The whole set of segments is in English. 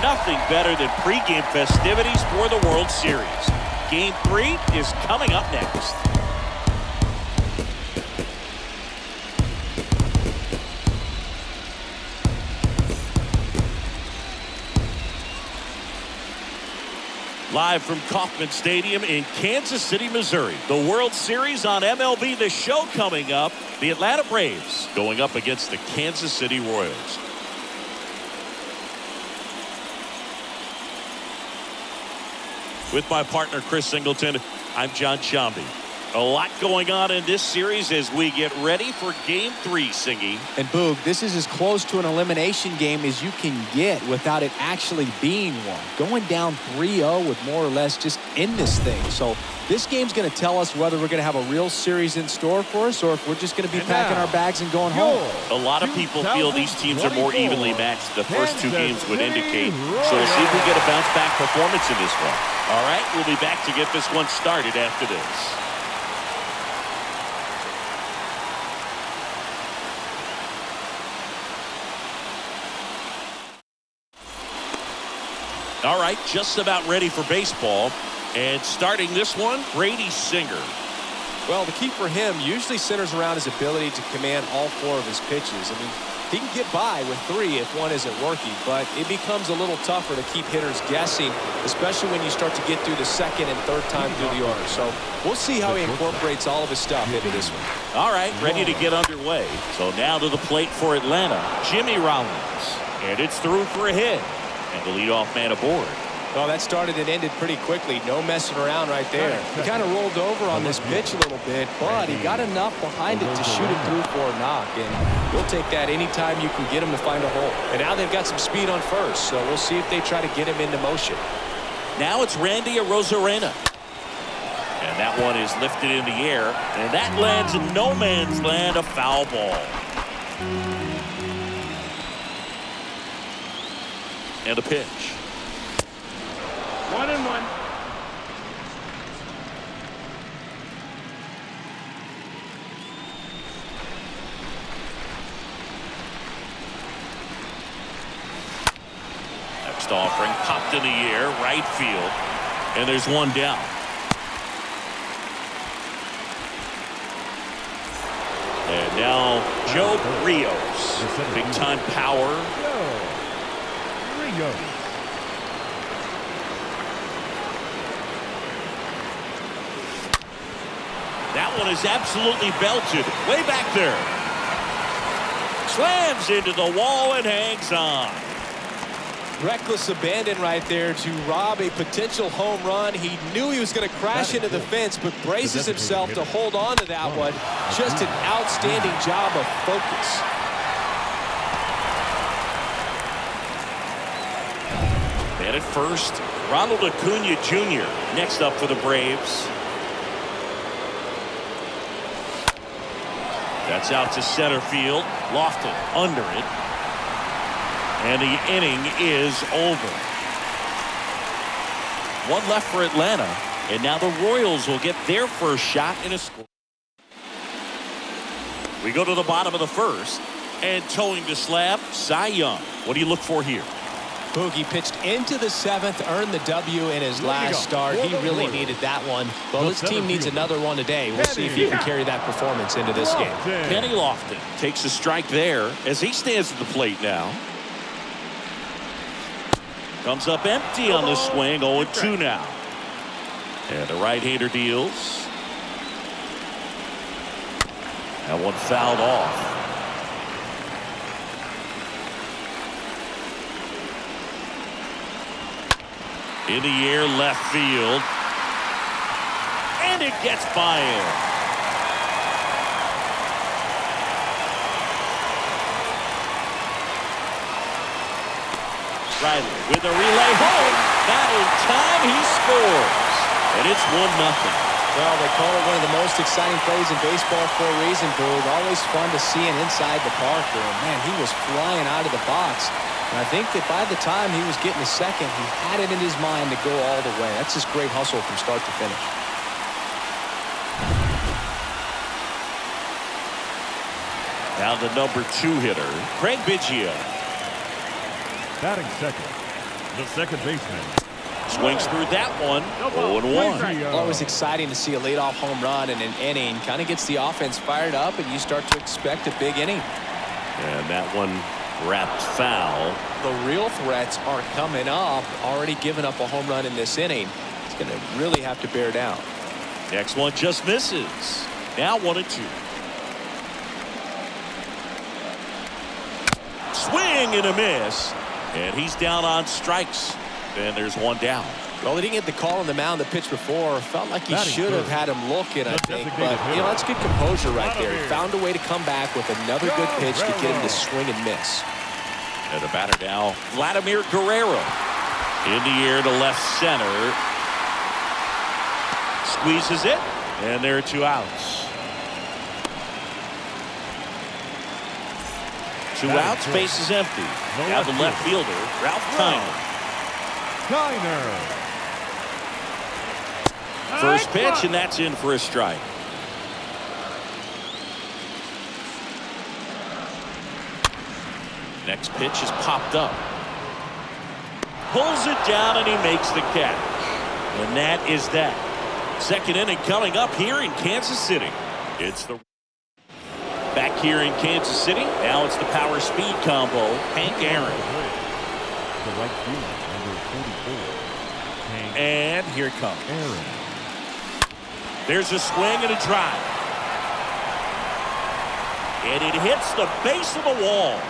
Nothing better than pregame festivities for the World Series. Game 3 is coming up next. Live from Kauffman Stadium in Kansas City, Missouri. The World Series on MLB The Show coming up. The Atlanta Braves going up against the Kansas City Royals. With my partner, Chris Singleton, I'm John Shambi. A lot going on in this series as we get ready for Game 3, Singy. And Boog, this is as close to an elimination game as you can get without it actually being one. Going down 3-0 would more or less just end this thing. So this game's going to tell us whether we're going to have a real series in store for us or if we're just going to be packing our bags and going home. A lot of people feel these teams are more evenly matched. The first two games would indicate. So we'll see if we get a bounce-back performance in this one. All right, we'll be back to get this one started after this. All right, just about ready for baseball. And starting this one, Brady Singer. Well, the key for him usually centers around his ability to command all 4 of his pitches. I mean, he can get by with 3 if one isn't working, but it becomes a little tougher to keep hitters guessing, especially when you start to get through the second and third time through the order. So we'll see how he incorporates all of his stuff into this one. All right, ready to get underway. So now to the plate for Atlanta, Jimmy Rollins. And it's through for a hit. And the leadoff man aboard. Well, that started and ended pretty quickly. No messing around right there. He kind of rolled over on this pitch a little bit, but he got enough behind it to shoot it through for a knock. And we'll take that anytime you can get him to find a hole. And now they've got some speed on first, so we'll see if they try to get him into motion. Now it's Randy Arozarena. And that one is lifted in the air. And that lands in no man's land, a foul ball. And a pitch. 1-1. Next offering popped in the air, right field. And there's one down. And now Joe Rios. Big time power. That one is absolutely belted. Way back there. Slams into the wall and hangs on. Reckless abandon right there to rob a potential home run. He knew he was going to crash into the fence, but braces himself to hold on to that one. Just an outstanding job of focus. And at first, Ronald Acuna Jr. next up for the Braves. That's out to center field. Lofton under it. And the inning is over. One left for Atlanta. And now the Royals will get their first shot in a score. We go to the bottom of the first. And towing the slab, Cy Young. What do you look for here? Boogie pitched into the 7th, earned the W in his last start. He really needed that one. Well, this team needs another one today. We'll see if he can carry that performance into this game. Kenny Lofton takes a strike there as he stands at the plate now. Comes up empty on the swing, 0-2 now. And the right-hander deals. That one fouled off. In the air, left field. And it gets by him. Riley with a relay home. That in time he scores. And it's 1-0. Well, they call it one of the most exciting plays in baseball for a reason, Boog. Always fun to see an inside the park. Man, he was flying out of the box. And I think that by the time he was getting to second, he had it in his mind to go all the way. That's just great hustle from start to finish. Now the number 2 hitter, Craig Biggio. Batting second, the second baseman. Swings through that one, 0-1. Always exciting to see a leadoff home run in an inning. Kind of gets the offense fired up, and you start to expect a big inning. And that one wrapped foul. The real threats are coming up. Already given up a home run in this inning. It's going to really have to bear down. Next one just misses. Now 1-2. Swing and a miss. And he's down on strikes. And there's one down. Well, he didn't get the call on the mound the pitch before. Felt like he should have had him looking, I think. But, that's good composure right there. He found a way to come back with another good pitch to get him to swing and miss. And the batter now, Vladimir Guerrero. In the air to left center. Squeezes it. And there are 2 outs. 2 outs, base is empty. Now the left fielder, Ralph Kiner. First pitch, and that's in for a strike. Next pitch is popped up. Pulls it down, and he makes the catch. And that is that. Second inning coming up here in Kansas City. It's the back here in Kansas City. Now it's the power speed combo. Hank Aaron. The right fielder, number 44. And here it comes. Aaron. There's a swing and a drive. And it hits the base of the wall.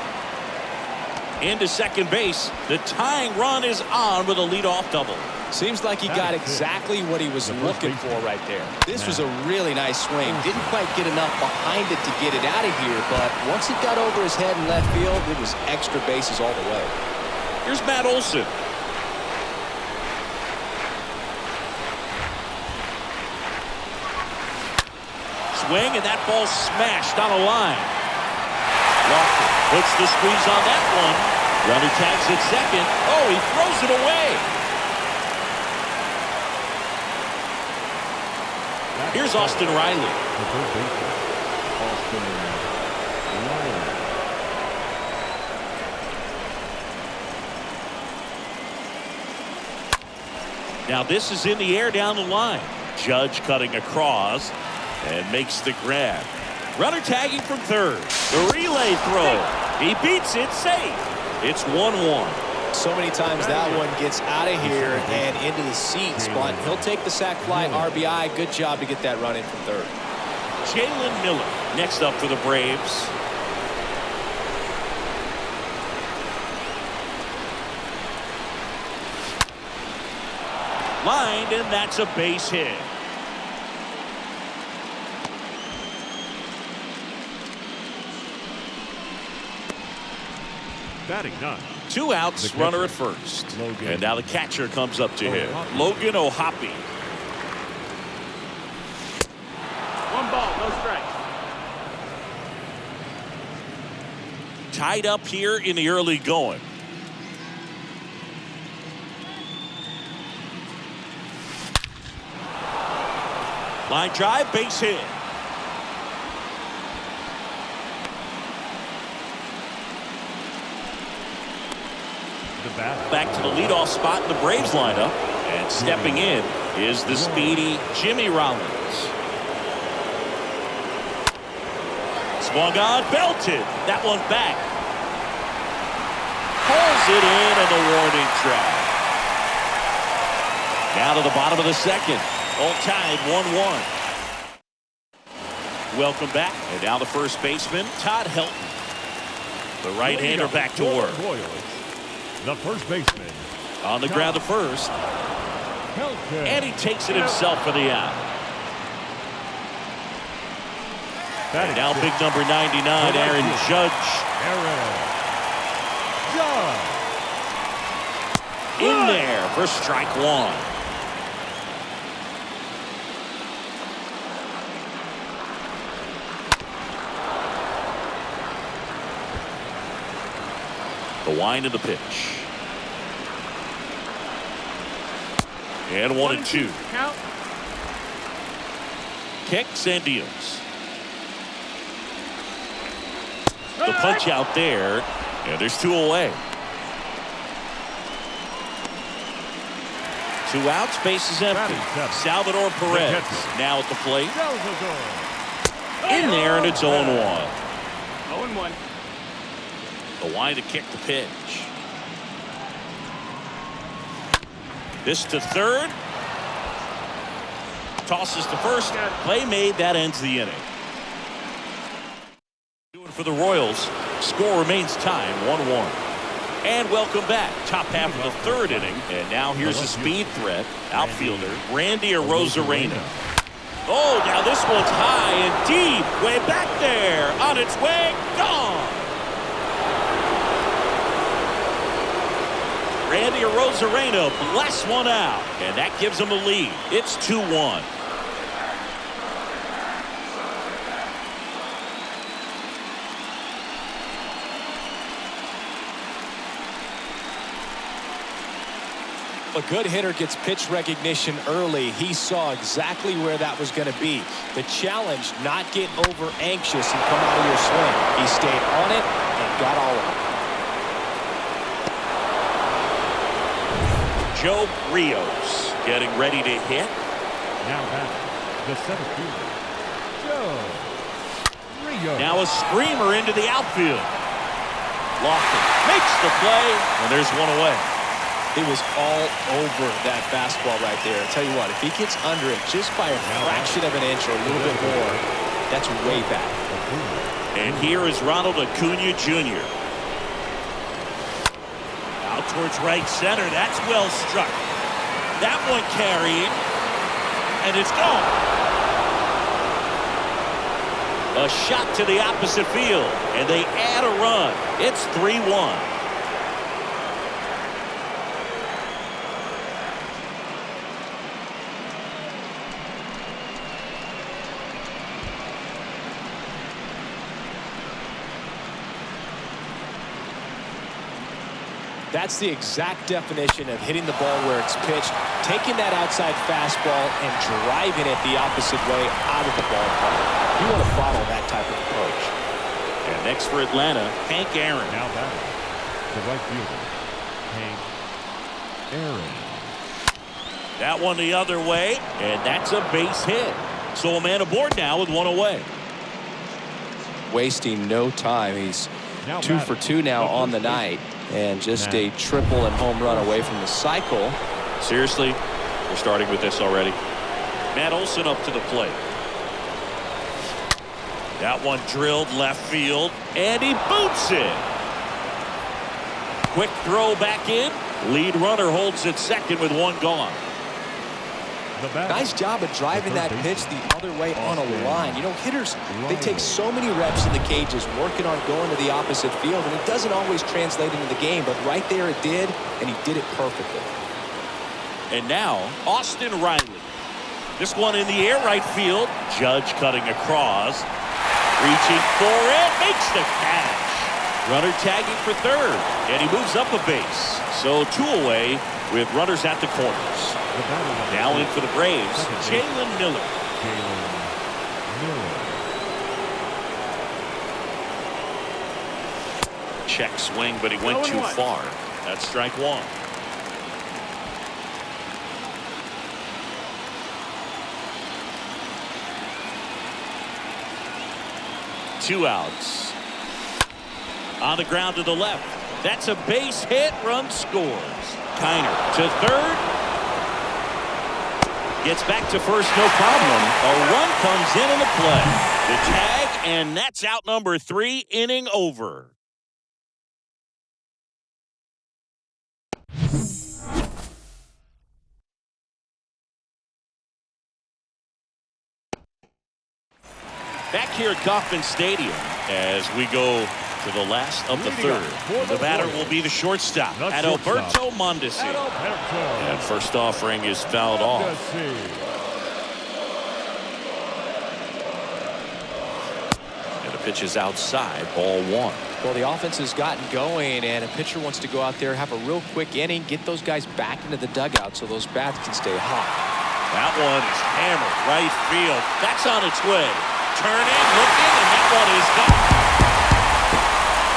Into second base. The tying run is on with a leadoff double. Seems like he got exactly what he was looking for right there. This was a really nice swing. Didn't quite get enough behind it to get it out of here, but once it got over his head in left field, it was extra bases all the way. Here's Matt Olson. Swing, and that ball smashed on a line. Lofton puts the squeeze on that one. Runner tags at second. Oh, he throws it away. Here's Austin Riley. Now this is in the air down the line. Judge cutting across and makes the grab. Runner tagging from third. The relay throw. He beats it safe. It's 1-1. So many times that one gets out of here and into the seat spot. He'll take the sac fly RBI. Good job to get that run in from third. Jalen Miller next up for the Braves. Lined, and that's a base hit. Batting 9. 2 outs, runner at first. And now the catcher comes up to him. Logan O'Hoppe. 1 ball, no strikes. Tied up here in the early going. Line drive, base hit. bat. Back to the leadoff spot in the Braves lineup. And stepping in is the speedy Jimmy Rollins. Swung on, belted. That one back. Pulls it in on the warning track. Now to the bottom of the second. All tied 1-1. Welcome back. And now the first baseman, Todd Helton. The right-hander back to work. Royals, the first baseman. On the ground to first. Helton. And he takes it himself for the out. And now big number 99, Aaron Judge. Aaron Judge. In there for strike one. The wind of the pitch. And 1-2. Count. Kicks and deals. The punch out there. And there's 2 away. 2 outs, base is empty. Salvador Perez now at the plate. In there, and it's 0-1. 0-1. The wind to kick the pitch. This to third. Tosses to first. Play made. That ends the inning. Doing for the Royals. Score remains tied 1-1. And welcome back. Top half of the third inning. And now here's a speed threat. Outfielder Randy Arozarena. Oh, now this one's high and deep. Way back there. On its way. Gone. Randy Arozarena blasts one out. And that gives him a lead. It's 2-1. A good hitter gets pitch recognition early. He saw exactly where that was going to be. The challenge, not get over anxious and come out of your swing. He stayed on it and got all of it. Joe Rios getting ready to hit. Now back, the center fielder, Joe Rios. Now a screamer into the outfield. Lofton makes the play, and there's one away. He was all over that fastball right there. I'll tell you what, if he gets under it just by a fraction of an inch or a little bit more, that's way back. And here is Ronald Acuna Jr. Out towards right center. That's well struck. That one carried, and it's gone. A shot to the opposite field, and they add a run. It's 3-1. That's the exact definition of hitting the ball where it's pitched, taking that outside fastball and driving it the opposite way out of the ballpark. You want to follow that type of approach. And next for Atlanta, Hank Aaron. Now back, the right fielder, Hank Aaron. That one the other way, and that's a base hit. So a man aboard now with one away. Wasting no time. He's Now 2 for 2 now on the night. And just a triple and home run away from the cycle. Seriously, we're starting with this already. Matt Olson up to the plate. That one drilled left field, and he boots it. Quick throw back in. Lead runner holds it second with one gone. Nice job of driving that pitch the other way on a line. You know, hitters, they take so many reps in the cages working on going to the opposite field, and it doesn't always translate into the game, but right there it did, and he did it perfectly. And now, Austin Riley. This one in the air right field. Judge cutting across. Reaching for it. Makes the catch. Runner tagging for third. And he moves up a base. So 2 away with runners at the corners. Now in for the Braves, Jalen Miller. Check swing, but he went too far. That's strike one. Two outs. On the ground to the left. That's a base hit. Run scores. Kiner to third. Gets back to first, no problem. A run comes in the play. The tag, and that's out number 3, inning over. Back here at Kauffman Stadium as we go to the last of the third. The batter will be the shortstop, Adalberto Mondesi. And first offering is fouled off. And the pitch is outside, ball one. Well, the offense has gotten going, and a pitcher wants to go out there, have a real quick inning, get those guys back into the dugout so those bats can stay hot. That one is hammered right field. That's on its way. Turning, looking, and that one is gone.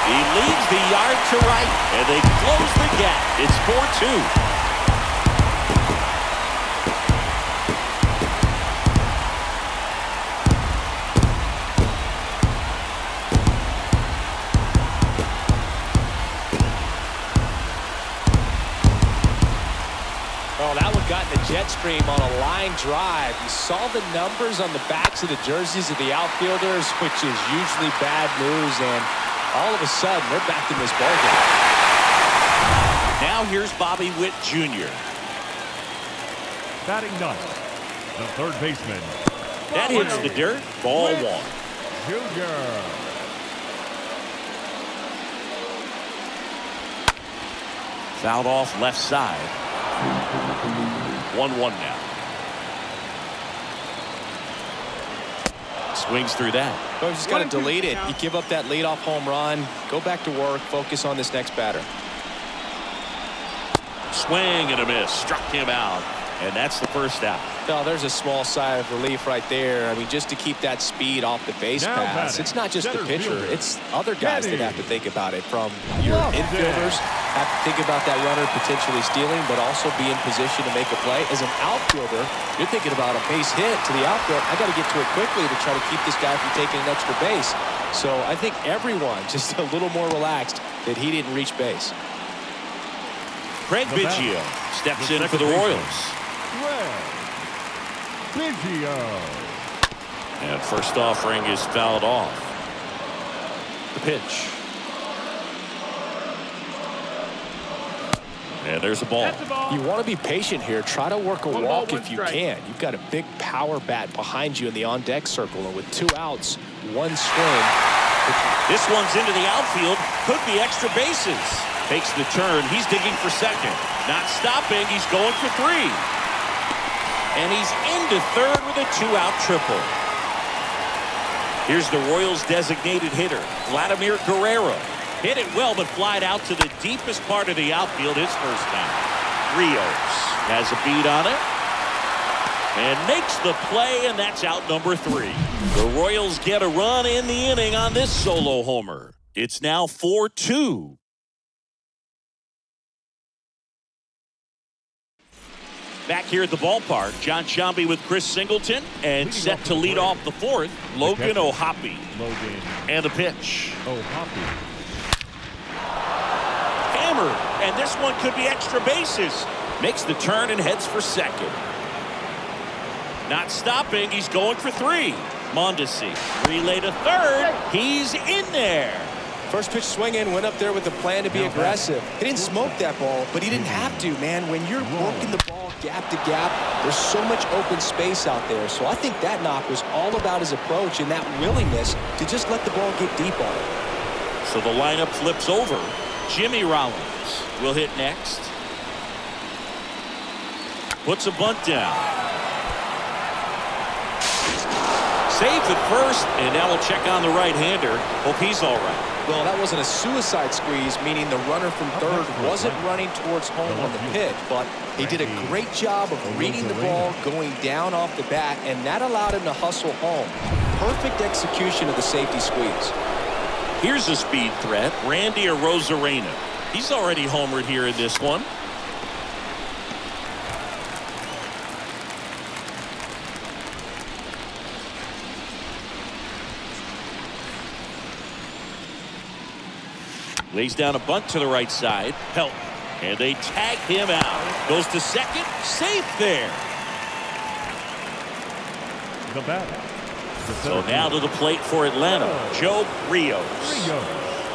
He leaves the yard to right, and they close the gap. It's 4-2. Oh, that one got in the jet stream on a line drive. You saw the numbers on the backs of the jerseys of the outfielders, which is usually bad news, and all of a sudden, they're back in this ballgame. Now here's Bobby Witt Jr. Batting ninth, the third baseman. That hits the dirt. Ball one. Jr. Fouled off left side. 1-1 now. Swings through that. Well, you just got to delete it. You give up that leadoff home run. Go back to work. Focus on this next batter. Swing and a miss. Struck him out. And that's the first out. Oh, there's a small sigh of relief right there. I mean, just to keep that speed off the base pass. It's not just the pitcher. It's other guys that have to think about it. From your infielders have to think about that runner potentially stealing, but also be in position to make a play. As an outfielder, you're thinking about a base hit to the outfield. I got to get to it quickly to try to keep this guy from taking an extra base. So I think everyone just a little more relaxed that he didn't reach base. Craig Biggio steps in for the Royals. Biggio. And first offering is fouled off. The pitch. And there's a ball. You want to be patient here. Try to work a walk if you can. You've got a big power bat behind you in the on-deck circle. And with 2 outs, 1 swing. This one's into the outfield. Could be extra bases. Takes the turn. He's digging for second. Not stopping. He's going for 3. And he's into third with a 2-out triple. Here's the Royals' designated hitter, Vladimir Guerrero. Hit it well, but flied out to the deepest part of the outfield his first time. Rios has a beat on it. And makes the play, and that's out number 3. The Royals get a run in the inning on this solo homer. It's now 4-2. Back here at the ballpark, John Sciambi with Chris Singleton, and set to lead off the fourth, Logan O'Hoppe. And the pitch. O'Hoppe. Hammered, and this one could be extra bases. Makes the turn and heads for second. Not stopping, he's going for 3. Mondesi, relay to third, he's in there. First pitch swinging, went up there with the plan to be aggressive. He didn't smoke that ball, but he didn't have to, man. When you're working the ball gap to gap, there's so much open space out there. So I think that knock was all about his approach and that willingness to just let the ball get deep on it. So the lineup flips over. Jimmy Rollins will hit next. Puts a bunt down. Saves at first, and now we'll check on the right-hander. Hope he's all right. Well, that wasn't a suicide squeeze, meaning the runner from third wasn't running towards home on the pitch, but he did a great job of reading the ball, going down off the bat, and that allowed him to hustle home. Perfect execution of the safety squeeze. Here's a speed threat, Randy Arozarena. He's already homered here in this one. Lays down a bunt to the right side. Help. And they tag him out. Goes to second. Safe there. The batter. So now to the plate for Atlanta, Joe Rios.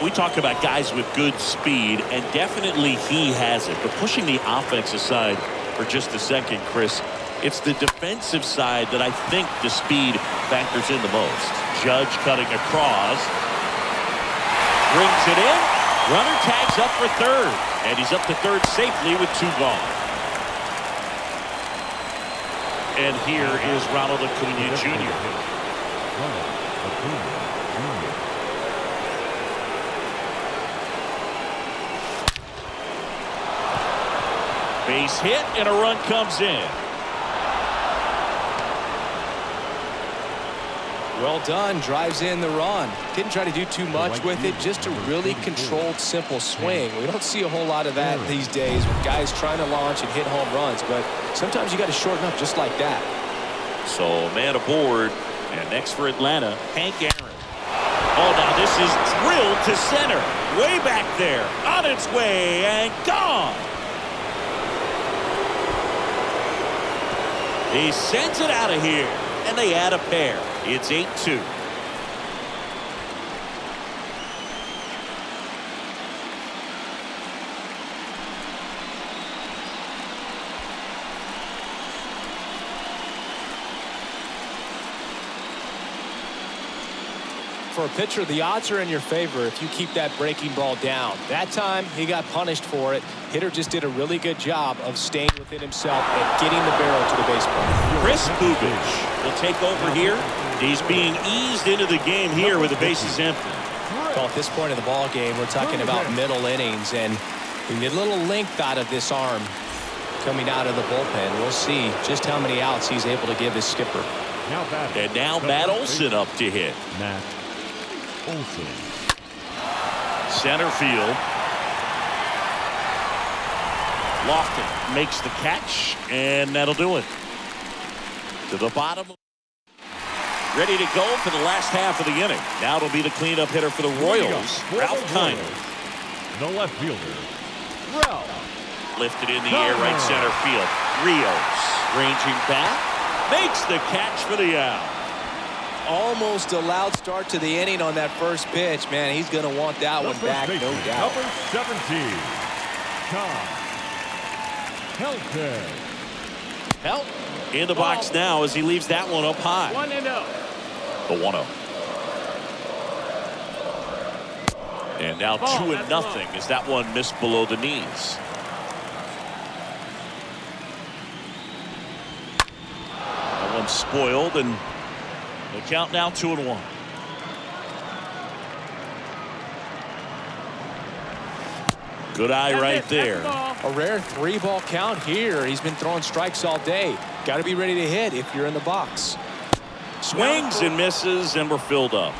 We talk about guys with good speed, and definitely he has it. But pushing the offense aside for just a second, Chris, it's the defensive side that I think the speed factors in the most. Judge cutting across. Brings it in. Runner tags up for third. And he's up to third safely with 2 gone. And here is Ronald Acuna Jr. Base hit and a run comes in. Well done. Drives in the run. Didn't try to do too much with it. Just a really controlled, simple swing. We don't see a whole lot of that these days with guys trying to launch and hit home runs. But sometimes you got to shorten up just like that. So man aboard. And next for Atlanta, Hank Aaron. Oh, now this is drilled to center. Way back there. On its way and gone. He sends it out of here. And they add a pair. It's 8-2. For a pitcher, the odds are in your favor if you keep that breaking ball down. That time, he got punished for it. Hitter just did a really good job of staying within himself and getting the barrel to the baseball. Chris Bubic will take over here. He's being eased into the game here with the bases empty. Well, at this point in the ball game, we're talking about middle innings, and we get a little length out of this arm coming out of the bullpen. We'll see just how many outs he's able to give his skipper. And now Matt Olson up to hit. Matt Olson. Center field. Lofton makes the catch, and that'll do it. To the bottom. Ready to go for the last half of the inning. Now it'll be the cleanup hitter for the Royals, Ralph Kiner. The left fielder, Ralph. Lifted in the air, right center field. Rios ranging back. Makes the catch for the out. Almost a loud start to the inning on that first pitch. Man, he's going to want that one back, no doubt. Number 17, Tom Helton. Help in the box now as he leaves that one up high. 1-0. The 1-0. And now 2-0 as that one missed below the knees. That one's spoiled, and the count now 2-1. Good eye right there. A rare 3-ball count here. He's been throwing strikes all day. Got to be ready to hit if you're in the box. Swings and misses, and we're filled up.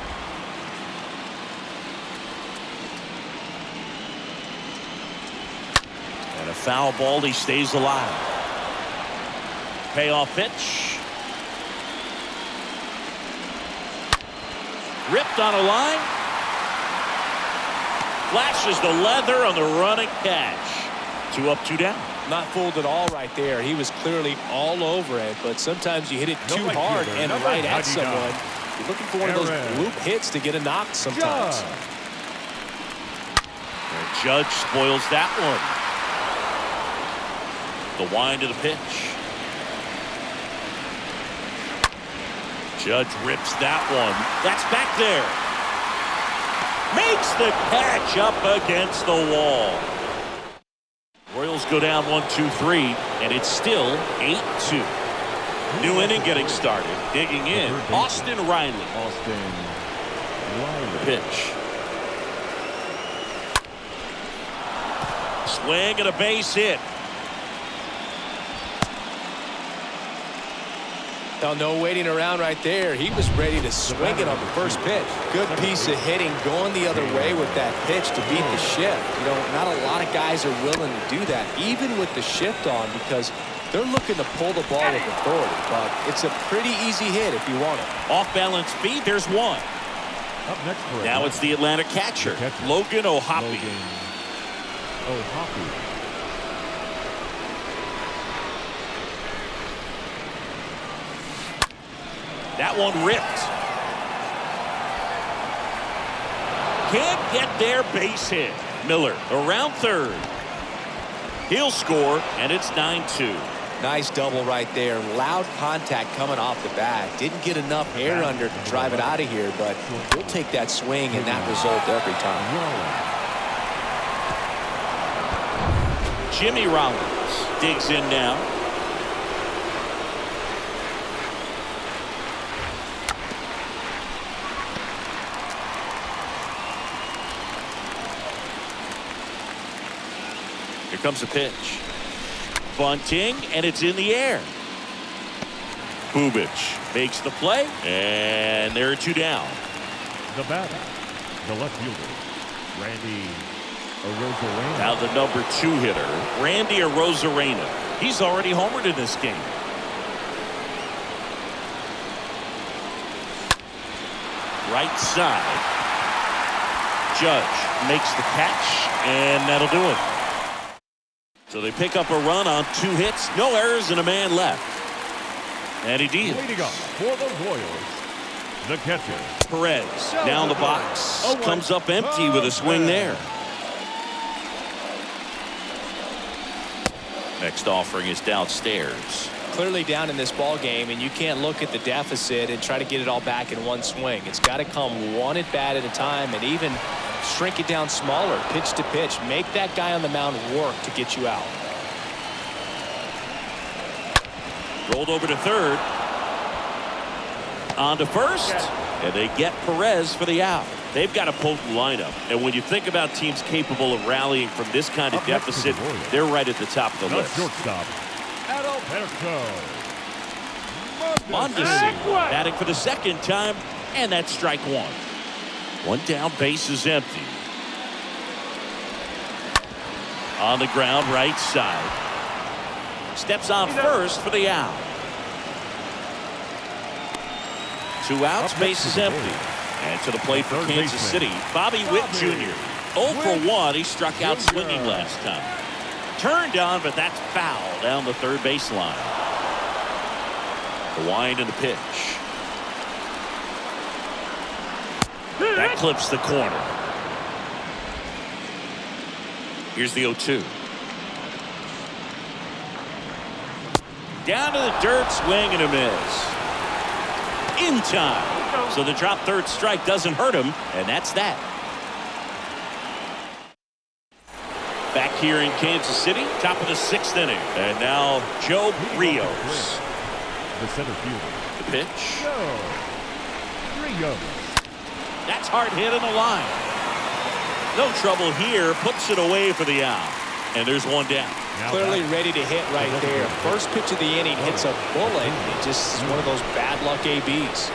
And a foul ball, he stays alive. Payoff pitch. Ripped on a line. Flashes the leather on the running catch. 2 up, 2 down. Not fooled at all right there. He was clearly all over it, but sometimes you hit it too hard and right at someone. You're looking for one of those loop hits to get a knock sometimes. And Judge spoils that one. The wind of the pitch. Judge rips that one. That's back there. Makes the catch up against the wall. Royals go down 1-2-3, and it's still 8-2. New inning getting started. Digging in, Austin Riley. The pitch. Swing and a base hit. Oh, no waiting around right there. He was ready to swing it on the first pitch. Good piece of hitting going the other way with that pitch to beat the shift. You know, not a lot of guys are willing to do that, even with the shift on, because they're looking to pull the ball with authority. But it's a pretty easy hit if you want it. Off-balance speed, there's one. Up next for Now it's the Atlanta catcher, Logan O'Hoppe. O'Hoppe. That one ripped. Can't get there, base hit. Miller around third. He'll score, and it's 9-2. Nice double right there. Loud contact coming off the bat. Didn't get enough air under to drive it out of here, but we'll take that swing and that result every time. Jimmy Rollins digs in now. Here comes a pitch. Bunting, and it's in the air. Bubic makes the play, and there are two down. The batter, the left fielder, Randy Arozarena. Now the number 2 hitter, Randy Arozarena. He's already homered in this game. Right side. Judge makes the catch, and that'll do it. So they pick up a run on 2 hits, no errors, and a man left. And he deals. Leading up for the Royals, the catcher, Perez down the box, comes up empty with a swing there. Next offering is downstairs. Clearly down in this ball game, and you can't look at the deficit and try to get it all back in one swing. It's got to come one at bat at a time, and even shrink it down smaller, pitch to pitch. Make that guy on the mound work to get you out. Rolled over to third. On to first, and they get Perez for the out. They've got a potent lineup, and when you think about teams capable of rallying from this kind of deficit, they're right at the top of the list. shortstop, Adalberto Mondesi batting for the second time, and that's strike one. One down, base is empty. On the ground, right side. Steps on first for the out. 2 outs, base is empty. And to the plate for Kansas City, Bobby Witt Jr. 0 for 1. He struck out swinging last time. Turned on, but that's foul down the third baseline. The wind and the pitch. That clips the corner. Here's the 0-2. Down to the dirt, swing and a miss. In time. So the drop third strike doesn't hurt him, and that's that. Back here in Kansas City, top of the 6th inning. And now Joe Rios. the center fielder. The pitch. Rios. That's hard hit on the line. No trouble here. Puts it away for the out. And there's one down. Clearly ready to hit right there. First pitch of the inning hits a bullet. It just is one of those bad luck ABs.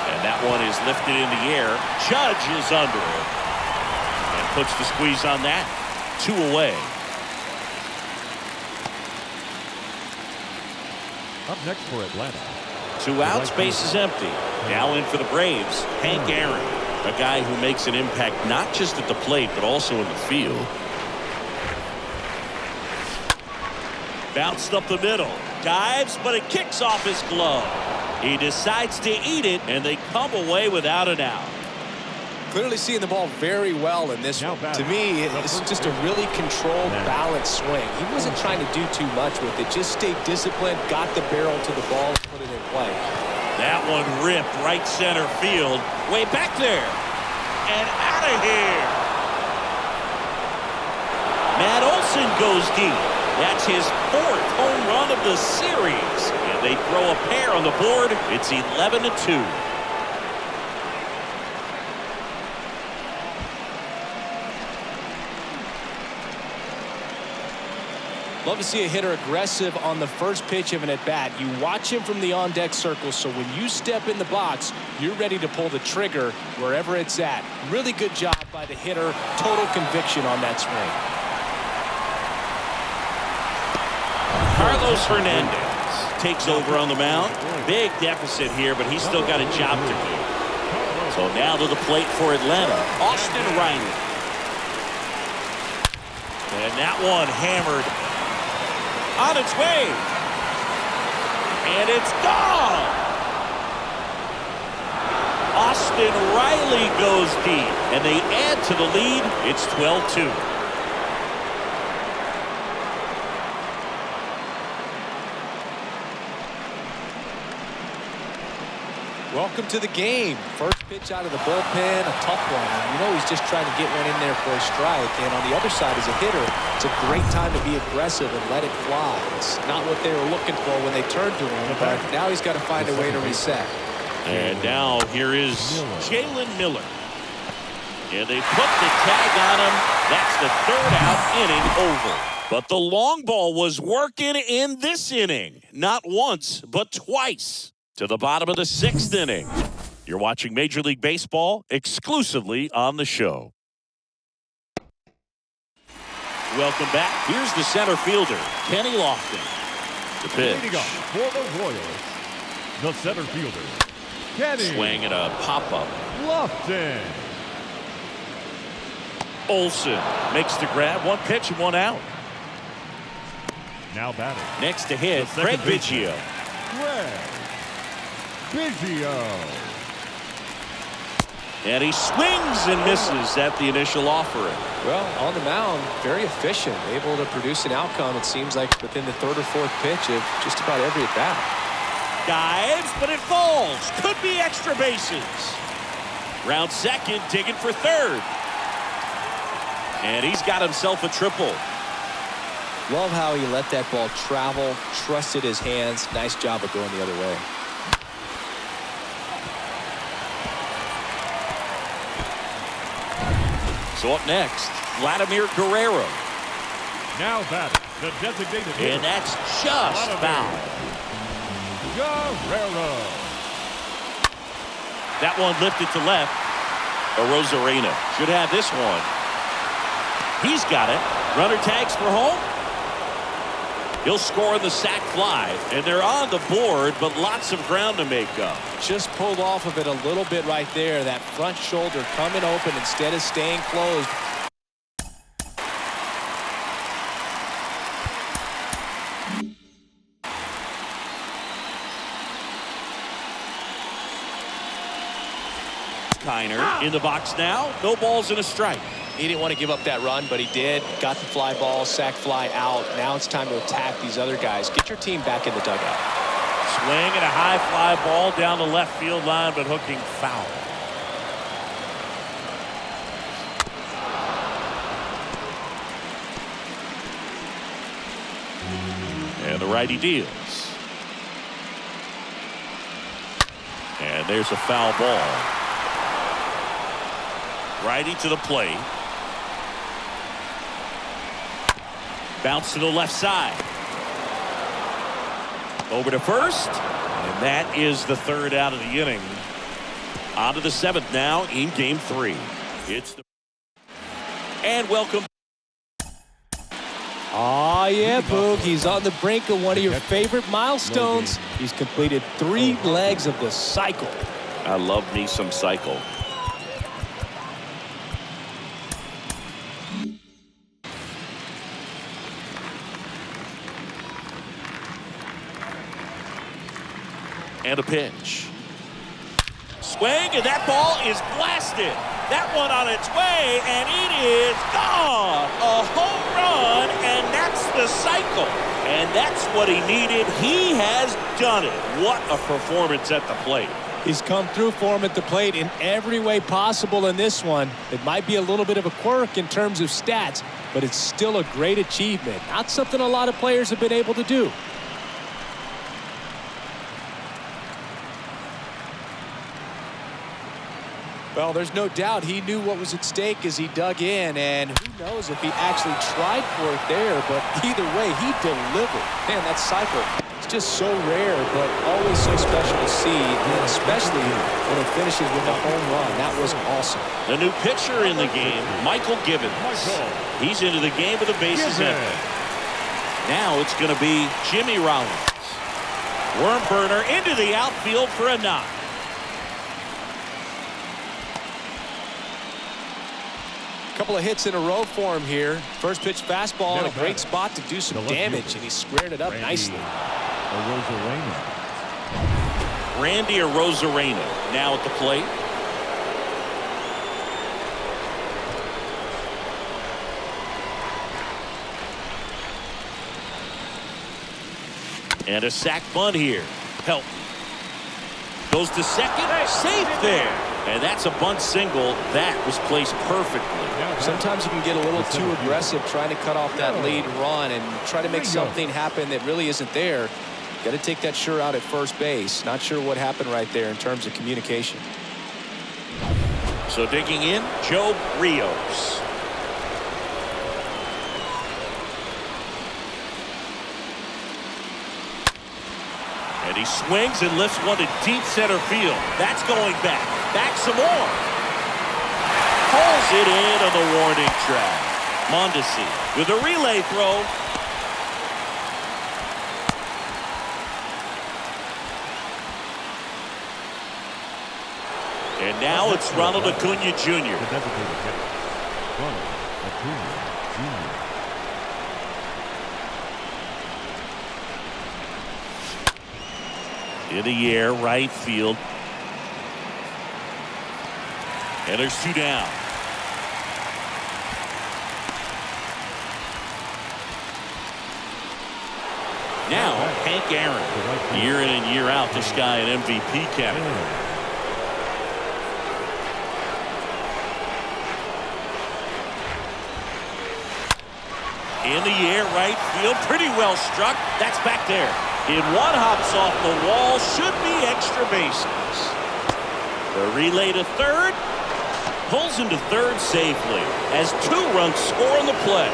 And that one is lifted in the air. Judge is under it. And puts the squeeze on that. 2 away. Up next for Atlanta. 2 outs, base is empty. Now in for the Braves, Hank Aaron. A guy who makes an impact not just at the plate, but also in the field. Bounced up the middle. Dives, but it kicks off his glove. He decides to eat it, and they come away without an out. Clearly seeing the ball very well in this one. To me, it's just a really controlled, balanced swing. He wasn't trying to do too much with it. Just stayed disciplined, got the barrel to the ball, and put it in play. That one ripped right center field. Way back there. And out of here. Matt Olson goes deep. That's his 4th home run of the series. And they throw a pair on the board. It's 11-2. Love to see a hitter aggressive on the first pitch of an at-bat. You watch him from the on-deck circle, so when you step in the box, you're ready to pull the trigger wherever it's at. Really good job by the hitter. Total conviction on that swing. Carlos Hernandez takes over on the mound. Big deficit here, but he's still got a job to do. So now to the plate for Atlanta, Austin Riley. And that one hammered on its way. And it's gone. Austin Riley goes deep, and they add to the lead. It's 12-2. Welcome to the game. First pitch out of the bullpen, a tough one. And you know he's just trying to get one in there for a strike. And on the other side, as a hitter, it's a great time to be aggressive and let it fly. It's not what they were looking for when they turned to him, but now he's got to find a way to reset. And now here is Jalen Miller. And they put the tag on him. That's the third out, inning over. But the long ball was working in this inning. Not once, but twice. To the bottom of the sixth inning. You're watching Major League Baseball exclusively on the show. Welcome back. Here's the center fielder, Kenny Lofton. The pitch. Leading off for the Royals, the center fielder, Kenny Swing and a pop-up. Lofton. Olsen makes the grab. One pitch and one out. Now batting. Next to hit, The Craig second baseman. Biggio. Craig Biggio. And he swings and misses at the initial offering. Well, on the mound, very efficient, able to produce an outcome, it seems like, within the third or fourth pitch of just about every at-bat. Dives, but it falls. Could be extra bases. Round second, digging for third. And he's got himself a triple. Love how he let that ball travel, trusted his hands. Nice job of going the other way. So up next, Vladimir Guerrero. Now batting, the designated hitter, And that's just foul. Guerrero. That one lifted to left. Arozarena should have this one. He's got it. Runner tags for home. He'll score the sac fly, and they're on the board, but lots of ground to make up. Just pulled off of it a little bit right there. That front shoulder coming open instead of staying closed. Kiner in the box now. No balls and a strike. He didn't want to give up that run, but he did. Got the fly ball, sac fly out. Now it's time to attack these other guys. Get your team back in the dugout. Swing and a high fly ball down the left field line, but hooking foul. And the righty deals. And there's a foul ball. Righty to the plate. Bounce to the left side. Over to first. And that is the third out of the inning. On to the seventh now in game 3. It's the... And welcome. Oh, yeah, Boog. He's on the brink of one of your favorite milestones. He's completed 3 legs of the cycle. I love me some cycle. And a pitch. Swing, and that ball is blasted. That one on its way, and it is gone. A home run, and that's the cycle. And that's what he needed. He has done it. What a performance at the plate. He's come through for him at the plate in every way possible in this one. It might be a little bit of a quirk in terms of stats, but it's still a great achievement. Not something a lot of players have been able to do. Well, there's no doubt he knew what was at stake as he dug in, and who knows if he actually tried for it there, but either way, he delivered. Man, that cycle is just so rare, but always so special to see, and especially when it finishes with a home run. That was awesome. The new pitcher in the game, Michael Gibbons. He's into the game with the bases empty. Now it's going to be Jimmy Rollins. Worm burner into the outfield for a knock. Couple of hits in a row for him here. First pitch fastball in a great spot to do some damage, and he squared it up nicely. Randy Arozarena now at the plate. And a sac bunt here. Help. Goes to second. Safe there. And that's a bunt single. That was placed perfectly. Sometimes you can get a little too aggressive trying to cut off that lead run and try to make something happen that really isn't there. Got to take that sure out at first base. Not sure what happened right there in terms of communication. So digging in, Joe Rios. And he swings and lifts one to deep center field. That's going back. Back some more. Pulls it in on the warning track. Mondesi with a relay throw. And now it's Ronald Acuna Jr. Ronald Acuna Jr. In the air, right field. And there's two down. Now, Hank Aaron. Year in and year out, this guy an MVP candidate. In the air, right field. Pretty well struck. That's back there. In one, hops off the wall. Should be extra bases. The relay to third. Pulls into third safely as 2 runs score on the play.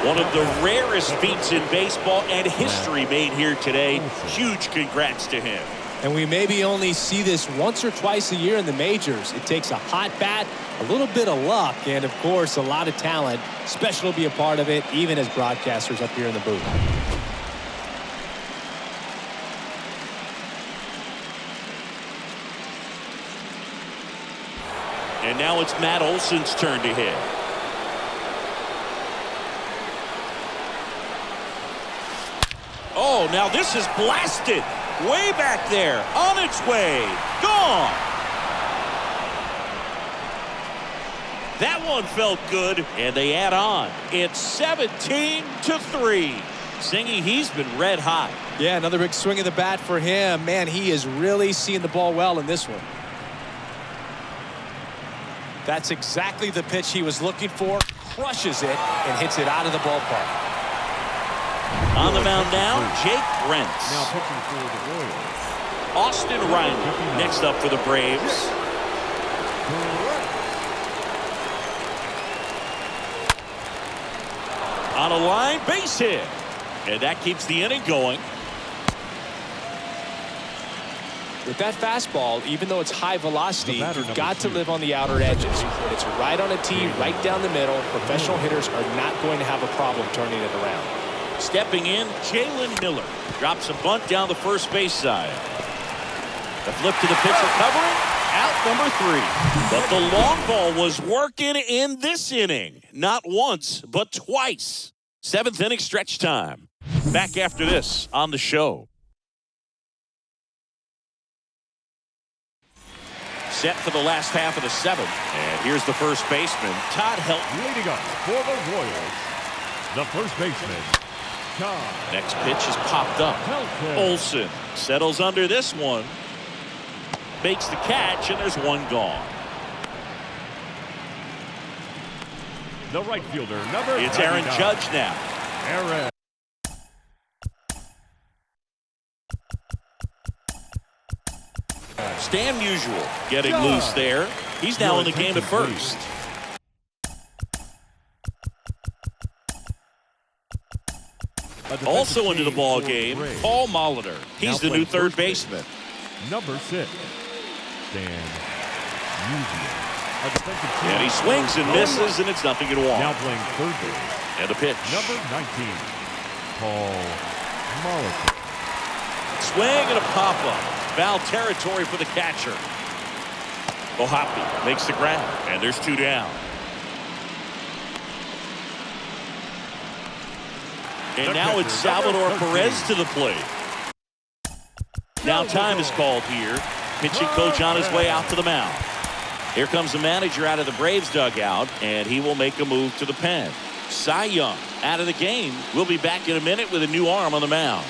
One of the rarest feats in baseball and history made here today. Huge congrats to him. And we maybe only see this once or twice a year in the majors. It takes a hot bat, a little bit of luck, and of course a lot of talent. Special to be a part of it, even as broadcasters up here in the booth. And now it's Matt Olson's turn to hit. Oh, now this is blasted. Way back there. On its way. Gone. That one felt good, and they add on. It's 17-3. Singy, he's been red hot. Yeah, another big swing of the bat for him. Man, he is really seeing the ball well in this one. That's exactly the pitch he was looking for. Crushes it and hits it out of the ballpark. On the mound now, Jake Brentz. Now pitching for the Royals, Austin Riley next up for the Braves. On a line, base hit. And that keeps the inning going. With that fastball, even though it's high velocity, you've got to live on the outer edges. When it's right on a tee, right down the middle, professional hitters are not going to have a problem turning it around. Stepping in, Jalen Miller drops a bunt down the first base side. The flip to the pitcher covering, out number 3. But the long ball was working in this inning. Not once, but twice. 7th inning stretch time. Back after this on the show. Set for the last half of the 7th. And here's the first baseman, Todd Helton. leading up for the Royals, the first baseman, Todd. Next pitch is popped up. Helton. Olson settles under this one. Makes the catch, and there's one gone. The right fielder, number It's Aaron 39. Judge now. Aaron. Dan Musial getting loose there. He's now in the game at first. Also into the ball game, Paul Molitor. He's the new third baseman. Number 6, Dan Musial. And he swings and misses, and it's 0-1. Now playing third base. And a pitch. Number 19, Paul Molitor. Swing and a pop-up. Foul territory for the catcher. O'Hoppe makes the grab, and there's 2 down. And now it's Salvador Perez to the plate. Now time is called here. Pitching coach on his way out to the mound. Here comes the manager out of the Braves dugout, and he will make a move to the pen. Cy Young out of the game. We'll be back in a minute with a new arm on the mound.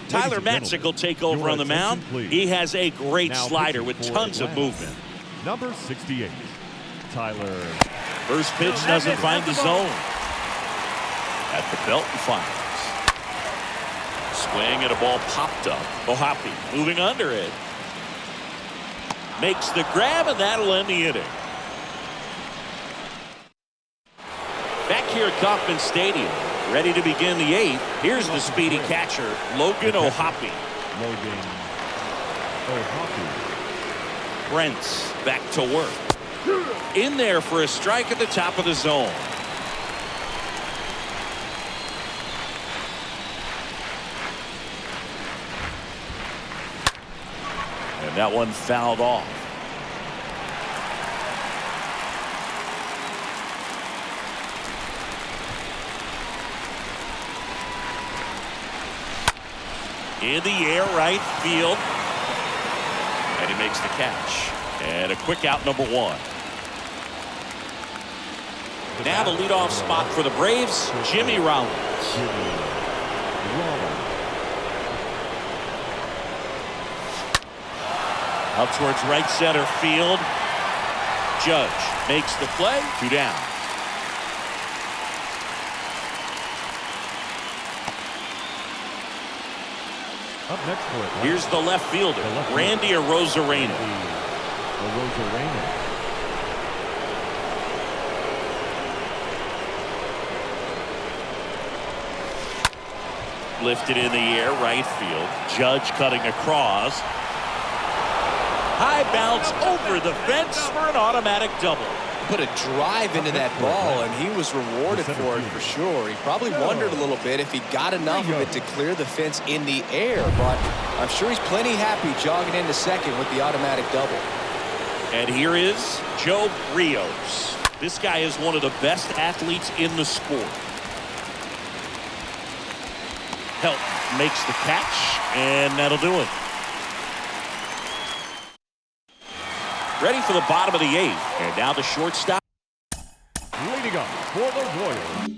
Tyler Matzek will take over on the mound. He has a great slider with tons of movement. Number 68, Tyler. First pitch doesn't find the zone. At the belt and fires. Swing and a ball popped up. O'Hoppe moving under it. Makes the grab, and that'll end the inning. Back here at Kauffman Stadium, ready to begin the 8th. Here's the speedy catcher, Logan O'Hoppe. Logan O'Hoppe. Brents back to work. In there for a strike at the top of the zone. And that one fouled off. In the air, right field. And he makes the catch. And a quick out, number 1. Now the leadoff spot for the Braves, Jimmy Rollins. Out towards right center field. Judge makes the play. 2 down. Up next for it. Here's the left fielder, Randy Arozarena. Lifted in the air, right field. Judge cutting across. High bounce over the fence for an automatic double. Put a drive into that ball, and he was rewarded for it for sure. He probably wondered a little bit if he got enough of it to clear the fence in the air, but I'm sure he's plenty happy jogging into second with the automatic double. And here is Joe Rios. This guy is one of the best athletes in the sport. Helton makes the catch, and that'll do it. Ready for the bottom of the 8th, and now the shortstop. Leading up for the Royals.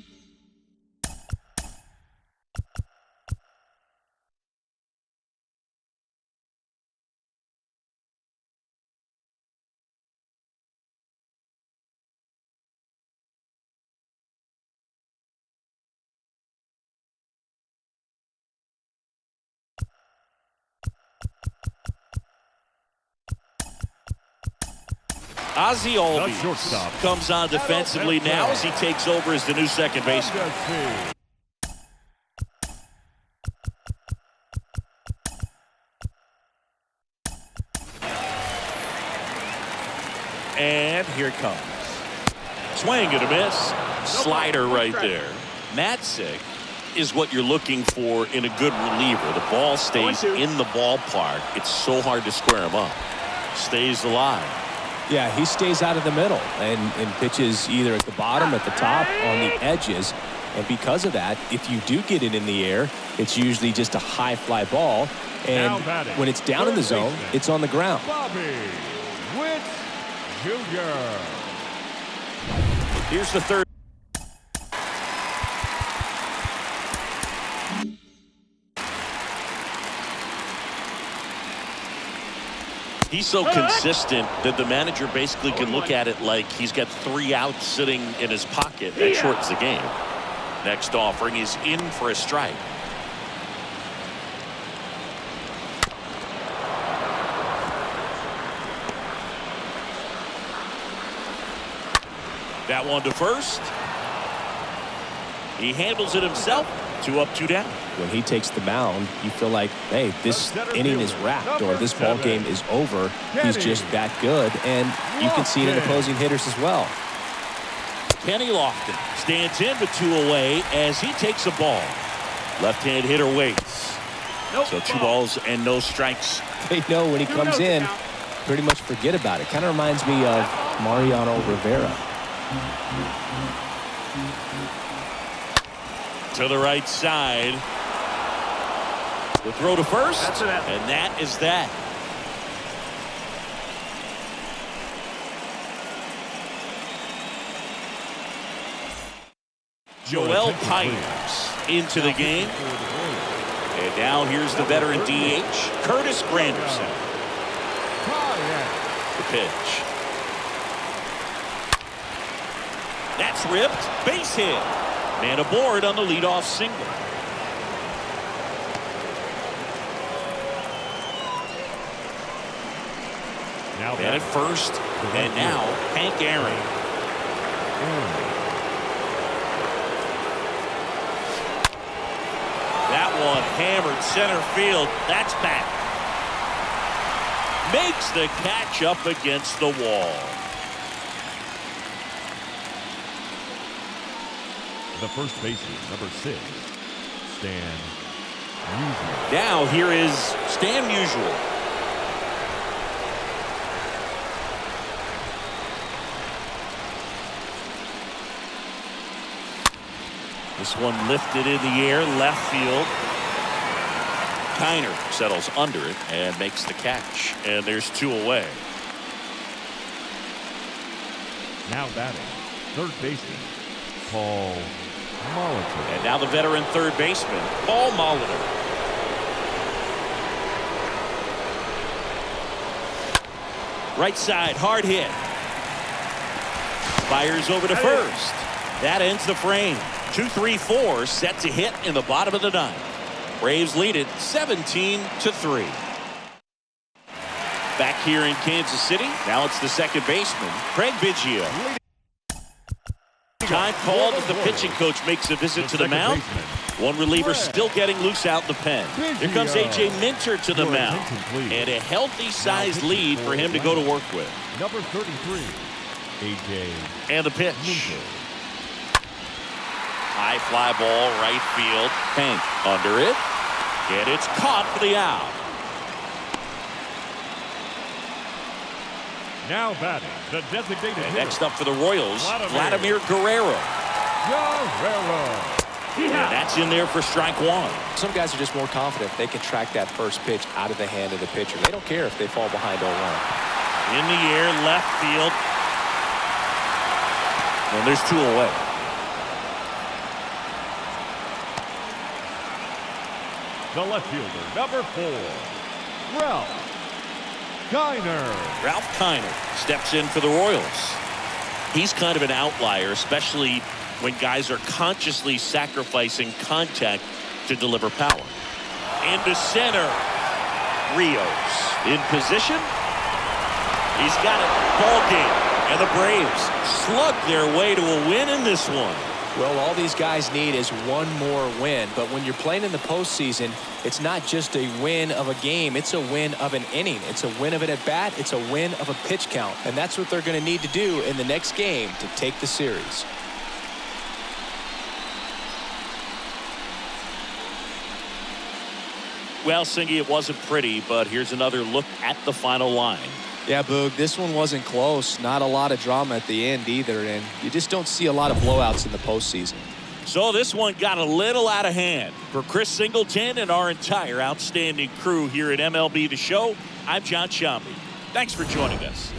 Ozzie The shortstop Albies comes on defensively now as he takes over as the new second baseman. And here it comes. Swing and a miss. Slider right there. Matzek is what you're looking for in a good reliever. The ball stays in the ballpark. It's so hard to square him up. Stays alive. Yeah, he stays out of the middle and pitches either at the bottom, at the top, on the edges. And because of that, if you do get it in the air, it's usually just a high fly ball. And when it's down in the zone, it's on the ground. Bobby Witt Jr. Here's the third. He's so consistent that the manager basically can look at it like he's got 3 outs sitting in his pocket. That shortens the game. Next offering is in for a strike. That one to first. He handles it himself. 2 up, 2 down. When he takes the mound, you feel like, hey, this inning is wrapped or this ball game is over. He's just that good, and you can see it in opposing hitters as well. Kenny Lofton stands in with 2 away as he takes a ball. Left-hand hitter waits. So 2 balls and no strikes. They know when he comes in, pretty much forget about it. Kind of reminds me of Mariano Rivera. To the right side. The throw to first. And that is that. Joel Pires into the game. And now here's the veteran DH, Curtis Granderson. The pitch. That's ripped. Base hit. Man aboard on the leadoff single. Now Man at first. And now Hank Aaron. That one hammered center field. That's back. Makes the catch up against the wall. the first baseman, number 6, Stan Musial. Now here is Stan Musial. This one lifted in the air, left field. Kiner settles under it and makes the catch. And there's 2 away. Now batting, third baseman, Paul Molitor. And now the veteran third baseman, Paul Molitor. Right side, hard hit. Fires over to first. That ends the frame. 2-3-4 set to hit in the bottom of the 9th. Braves lead it 17-3. Back here in Kansas City, now it's the second baseman, Craig Biggio. Time called as the pitching coach makes a visit to the mound. One reliever still getting loose out in the pen. Here comes A.J. Minter to the mound. And a healthy sized lead for him to go to work with. Number 33, A.J. And the pitch. Minter. High fly ball, right field. Hank under it. And it's caught for the out. Now batting, the designated And hitter, next up for the Royals, Vladimir Guerrero. Guerrero. And that's in there for strike 1. Some guys are just more confident they can track that first pitch out of the hand of the pitcher. They don't care if they fall behind 0-1. In the air, left field. And there's 2 away. The left fielder, number 4, Ralph Kiner. Ralph Kiner steps in for the Royals. He's kind of an outlier, especially when guys are consciously sacrificing contact to deliver power. Into center. Rios in position. He's got it. Ball game. And the Braves slug their way to a win in this one. Well, all these guys need is one more win. But when you're playing in the postseason, it's not just a win of a game. It's a win of an inning. It's a win of an at-bat. It's a win of a pitch count. And that's what they're going to need to do in the next game to take the series. Well, Singy, it wasn't pretty, but here's another look at the final line. Yeah, Boog, this one wasn't close. Not a lot of drama at the end either, and you just don't see a lot of blowouts in the postseason. So this one got a little out of hand. For Chris Singleton and our entire outstanding crew here at MLB The Show, I'm John Sciambi. Thanks for joining us.